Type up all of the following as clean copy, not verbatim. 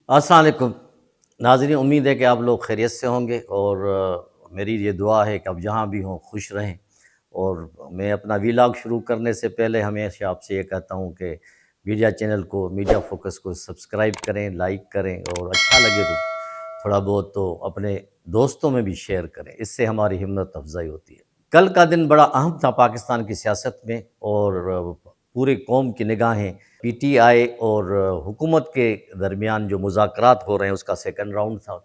अस्सलाम वालेकुम नाज़रीन, उम्मीद है कि आप लोग खैरियत से होंगे और मेरी ये दुआ है कि आप जहाँ भी हों खुश रहें। और मैं अपना वीलॉग शुरू करने से पहले हमेशा आपसे ये कहता हूँ कि मीडिया चैनल को, मीडिया फोकस को सब्सक्राइब करें, लाइक करें और अच्छा लगे तो थोड़ा बहुत तो अपने दोस्तों में भी शेयर करें, इससे हमारी हिम्मत अफजाई होती है। कल का दिन बड़ा अहम था पाकिस्तान की सियासत में और पूरी कौम की निगाहें पीटीआई और हुकूमत के दरमियान जो मुज़ाकरात हो रहे हैं उसका सेकंड राउंड था।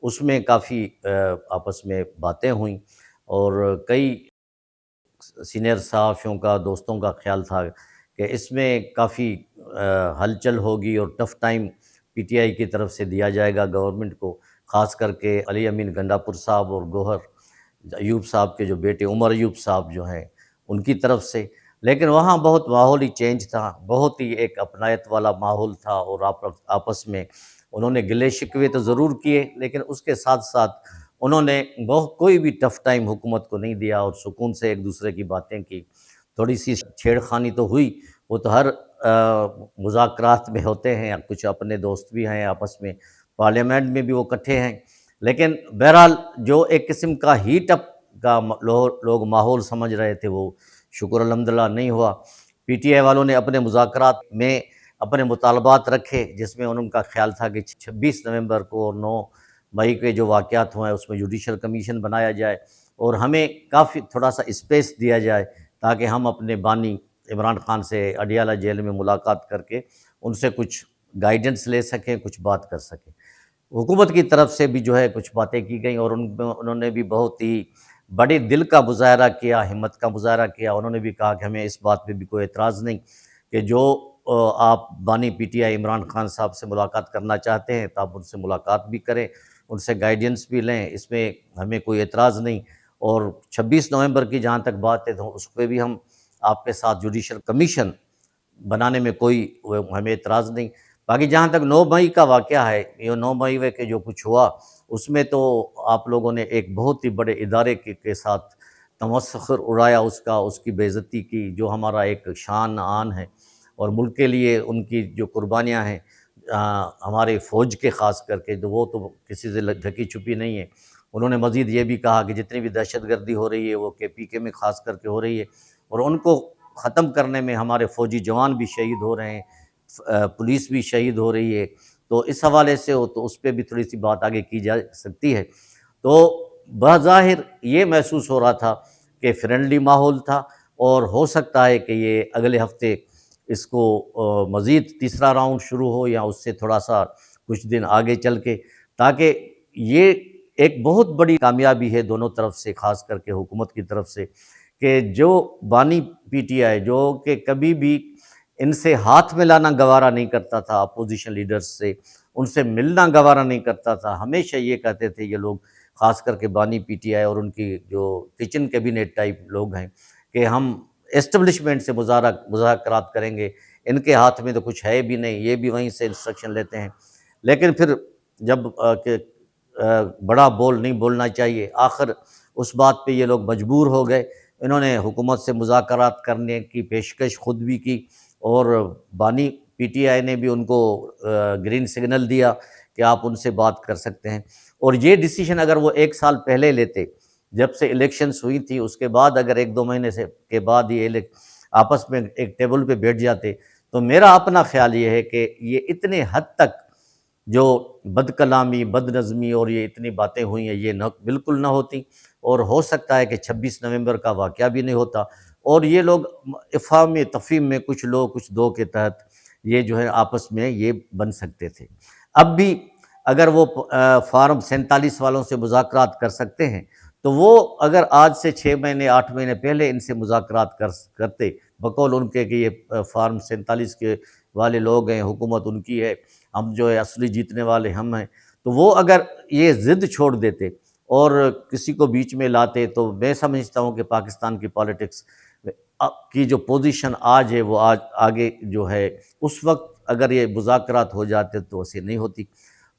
उसमें काफ़ी आपस में बातें हुईं और कई सीनियर सहाफ़ियों का, दोस्तों का ख़्याल था कि इसमें काफ़ी हलचल होगी और टफ़ टाइम पीटीआई की तरफ से दिया जाएगा गवर्नमेंट को, ख़ास करके अली अमीन गंडापुर साहब और गौहर अयूब साहब के जो बेटे उमर अयूब साहब जो हैं उनकी तरफ से। लेकिन वहाँ बहुत माहौल ही चेंज था, बहुत ही एक अपनायत वाला माहौल था और आपस में उन्होंने गिले शिकवे तो ज़रूर किए, लेकिन उसके साथ साथ उन्होंने बहुत कोई भी टफ़ टाइम हुकूमत को नहीं दिया और सुकून से एक दूसरे की बातें की। थोड़ी सी छेड़खानी तो हुई, वो तो हर मुज़ाकरात में होते हैं, कुछ अपने दोस्त भी हैं आपस में, पार्लियामेंट में भी वो इकट्ठे हैं। लेकिन बहरहाल जो एक किस्म का हीट अप का लोग माहौल समझ रहे थे, वो शुक्र अल्हम्दुलिल्लाह नहीं हुआ। पीटीआई वालों ने अपने मुज़ाकरात में अपने मुतालबात रखे, जिसमें उनका ख़्याल था कि 26 नवंबर को और 9 मई के जो वाक़यात हुए हैं उसमें जुडिशल कमीशन बनाया जाए और हमें काफ़ी थोड़ा सा स्पेस दिया जाए ताकि हम अपने बानी इमरान खान से अडियाला जेल में मुलाकात करके उनसे कुछ गाइडेंस ले सकें, कुछ बात कर सकें। हुकूमत की तरफ से भी जो है कुछ बातें की गई और उन्होंने भी बहुत ही बड़े दिल का मुज़ाहरा किया, हिम्मत का मुज़ाहरा किया। उन्होंने भी कहा कि हमें इस बात पे भी कोई एतराज़ नहीं कि जो आप बानी पीटीआई इमरान खान साहब से मुलाकात करना चाहते हैं तो आप उनसे मुलाकात भी करें, उनसे गाइडेंस भी लें, इसमें हमें कोई एतराज़ नहीं। और 26 नवंबर की जहाँ तक बात है तो उस पर भी हम आपके साथ जुडिशल कमीशन बनाने में कोई हमें एतराज़ नहीं। बाकी जहाँ तक 9 मई का वाक़या है, ये 9 मई में के जो कुछ हुआ, उसमें तो आप लोगों ने एक बहुत ही बड़े इदारे के साथ तमस्खुर उड़ाया उसका, उसकी बेइज़्ज़ती की, जो हमारा एक शान आन है और मुल्क के लिए उनकी जो कुर्बानियाँ हैं हमारे फ़ौज के ख़ास करके, तो वो तो किसी से ढकी छुपी नहीं है। उन्होंने मज़ीद ये भी कहा कि जितनी भी दहशतगर्दी हो रही है वो केपीके में ख़ास करके हो रही है और उनको ख़त्म करने में हमारे फ़ौजी जवान भी शहीद हो रहे हैं, पुलिस भी शहीद हो रही है। तो इस हवाले से हो तो उस पर भी थोड़ी सी बात आगे की जा सकती है। तो बज़ाहिर ये महसूस हो रहा था कि फ्रेंडली माहौल था और हो सकता है कि ये अगले हफ्ते इसको मज़ीद तीसरा राउंड शुरू हो या उससे थोड़ा सा कुछ दिन आगे चल के, ताकि ये एक बहुत बड़ी कामयाबी है दोनों तरफ से, ख़ास करके हुकूमत की तरफ से, कि जो बानी पीटीआई जो कि कभी भी इनसे हाथ मिलाना गवारा नहीं करता था, अपोजिशन लीडर्स से उनसे मिलना गवारा नहीं करता था। हमेशा ये कहते थे ये लोग, ख़ास करके बानी पीटीआई और उनकी जो किचन कैबिनेट टाइप लोग हैं, कि हम एस्टेब्लिशमेंट से मुज़ाकरात करेंगे, इनके हाथ में तो कुछ है भी नहीं, ये भी वहीं से इंस्ट्रक्शन लेते हैं। लेकिन फिर जब बड़ा बोल नहीं बोलना चाहिए, आखिर उस बात पे ये लोग मजबूर हो गए। इन्होंने हुकूमत से मुज़ाकरात करने की पेशकश खुद भी की और बानी पीटीआई ने भी उनको ग्रीन सिग्नल दिया कि आप उनसे बात कर सकते हैं। और ये डिसीजन अगर वो 1 साल पहले लेते, जब से इलेक्शंस हुई थी उसके बाद, अगर 1-2 महीने से के बाद ये आपस में एक टेबल पे बैठ जाते, तो मेरा अपना ख़्याल ये है कि ये इतने हद तक जो बदकलामी, बदनज़मी और ये इतनी बातें हुई हैं, ये न बिल्कुल ना होती और हो सकता है कि 26 नवंबर का वाक़या भी नहीं होता और ये लोग इफ़हाम तफ़हीम में कुछ लोग कुछ दो के तहत ये जो है आपस में ये बन सकते थे। अब भी अगर वो फ़ार्म 47 वालों से मुज़ाकरात कर सकते हैं, तो वो अगर आज से 6 महीने 8 महीने पहले इनसे मुज़ाकरात करते, बकौल उनके कि ये फ़ार्म 47 के वाले लोग हैं, हुकूमत उनकी है, हम जो है असली जीतने वाले हम हैं, तो वो अगर ये ज़िद छोड़ देते और किसी को बीच में लाते, तो मैं समझता हूँ कि पाकिस्तान की पॉलिटिक्स की जो पोजीशन आज है वो आज आगे जो है, उस वक्त अगर ये मुज़ाकरात हो जाते तो ऐसे नहीं होती।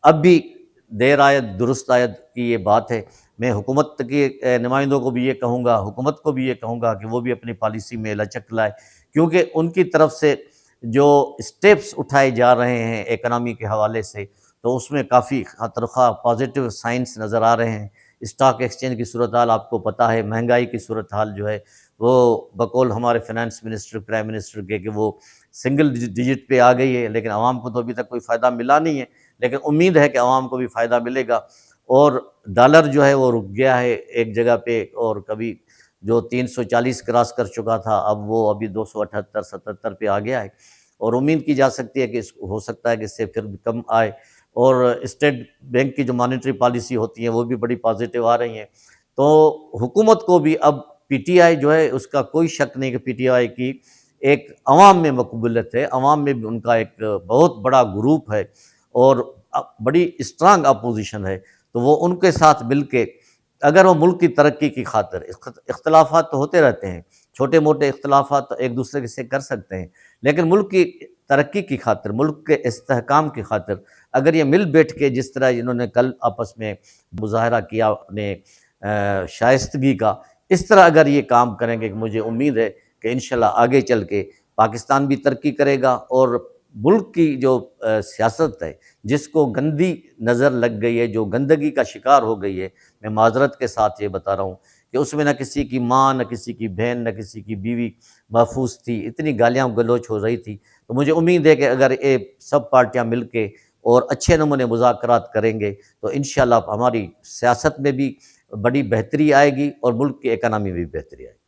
अब भी देर आयत दुरुस्त आयत की ये बात है। मैं हुकूमत के नुमाइंदों को भी ये कहूँगा, हुकूमत को भी ये कहूँगा कि वो भी अपनी पॉलिसी में लचक लाए, क्योंकि उनकी तरफ से जो स्टेप्स उठाए जा रहे हैं इकनॉमी के हवाले से, تو اس میں کافی خاطرخواہ پازیٹیو سائنس نظر آ رہے ہیں۔ اسٹاک ایکسچینج کی صورتحال آپ کو پتہ ہے، مہنگائی کی صورتحال جو ہے وہ بقول ہمارے فنانس منسٹر پرائم منسٹر کے کہ وہ سنگل ڈیجٹ پہ آ گئی ہے، لیکن عوام کو تو ابھی تک کوئی فائدہ ملا نہیں ہے، لیکن امید ہے کہ عوام کو بھی فائدہ ملے گا۔ اور ڈالر جو ہے وہ رک گیا ہے ایک جگہ پہ، اور کبھی جو 340 کراس کر چکا تھا اب وہ ابھی 278 77 پہ آ گیا ہے، اور امید کی جا سکتی ہے کہ ہو سکتا ہے کہ اس سے پھر بھی کم آئے۔ اور اسٹیٹ بینک کی جو مانیٹری پالیسی ہوتی ہیں وہ بھی بڑی پازیٹیو آ رہی ہیں۔ تو حکومت کو بھی اب پی ٹی آئی جو ہے اس کا کوئی شک نہیں کہ پی ٹی آئی کی ایک عوام میں مقبولیت ہے، عوام میں بھی ان کا ایک بہت بڑا گروپ ہے اور بڑی اسٹرانگ اپوزیشن ہے، تو وہ ان کے ساتھ مل کے اگر وہ ملک کی ترقی کی خاطر، اختلافات تو ہوتے رہتے ہیں، چھوٹے موٹے اختلافات ایک دوسرے سے کر سکتے ہیں، لیکن ملک کی ترقی کی خاطر، ملک کے استحکام کی خاطر اگر یہ مل بیٹھ کے جس طرح انہوں نے کل آپس میں مظاہرہ کیا اپنے شائستگی کا، اس طرح اگر یہ کام کریں گے، مجھے امید ہے کہ انشاءاللہ آگے چل کے پاکستان بھی ترقی کرے گا، اور ملک کی جو سیاست ہے جس کو گندی نظر لگ گئی ہے، جو گندگی کا شکار ہو گئی ہے، میں معذرت کے ساتھ یہ بتا رہا ہوں کہ اس میں نہ کسی کی ماں، نہ کسی کی بہن، نہ کسی کی بیوی محفوظ تھی، اتنی گالیاں گلوچ ہو رہی تھی۔ تو مجھے امید ہے کہ اگر یہ سب پارٹیاں مل کے اور اچھے نمونے مذاکرات کریں گے تو انشاءاللہ ہماری سیاست میں بھی بڑی بہتری آئے گی اور ملک کی اکانومی میں بھی بہتری آئے گی۔